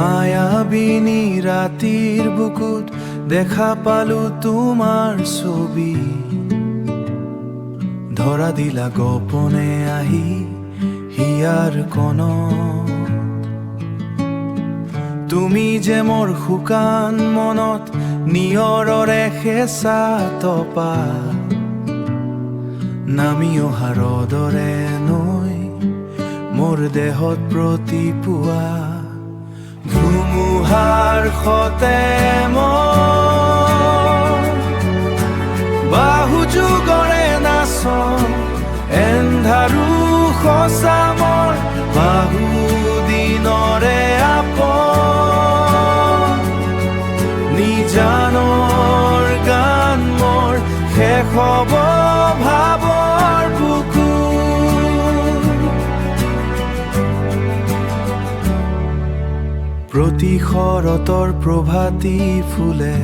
মায়াবিনী ৰাতিৰ বুকুত দেখা পালো তোমাৰ ছবি, ধৰা দিলা গোপনে আহি হিয়াৰ কণত। তুমি যে মোৰ শুকান মনত নিয়ৰৰে হেঁচা তপা, নামি অহা ৰ'দৰে নৈ মোৰ দেহত প্ৰতিপুৱা। ধুমুহাৰ সতে মই বাহু যুগৰে নাচন, এন্ধাৰো সঁচা মোৰ বাহু দিনৰে আপন। নিজানৰ গান মোৰ শেষ হ'ব ভাৱৰ বুকু, প্ৰতি শৰতৰ প্ৰভাতী ফুলে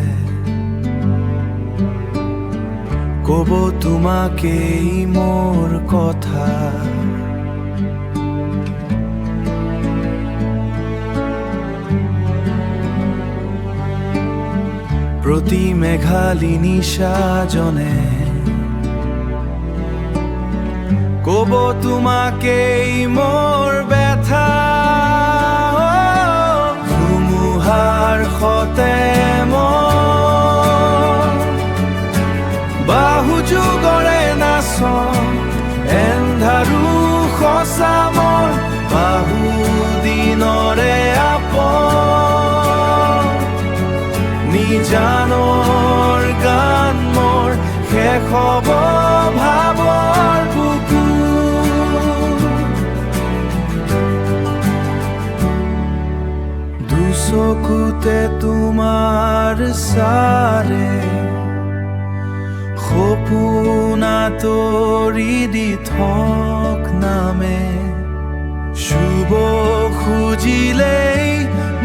ক'ব তোমাকেই মোৰ কথা। প্ৰতি মেঘালিনী সাজনে ক'ব তোমাকেই মোৰ ব্যথা। ধুমুহাৰ সতে মই বাহু যুগৰে নাচন, এন্ধাৰো সঁচা মোৰ বাহু দিনৰে আপন। নিজানৰ গান মোৰ শেষ হ'ব ভাৱৰ বুকু, দুচকুতে তোমাৰ চাৰে সপোনা তৰি দি থক নামে। শুব খুজিলেই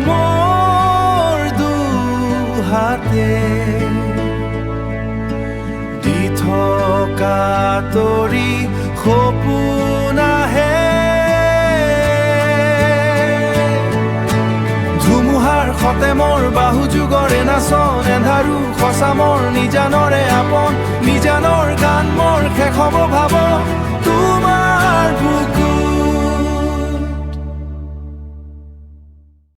মোৰ দুহাতে দি থকা তৰি সপোনাহে। ধুমুহাৰ সতে মোৰ বাহু যুগৰে নাচন, এন্ধাৰো সঁচা মোৰ নিজানৰে আপন। নিজানৰ গান মোৰ শেষ হ'ব ভাৱ তোমাৰ বুকু।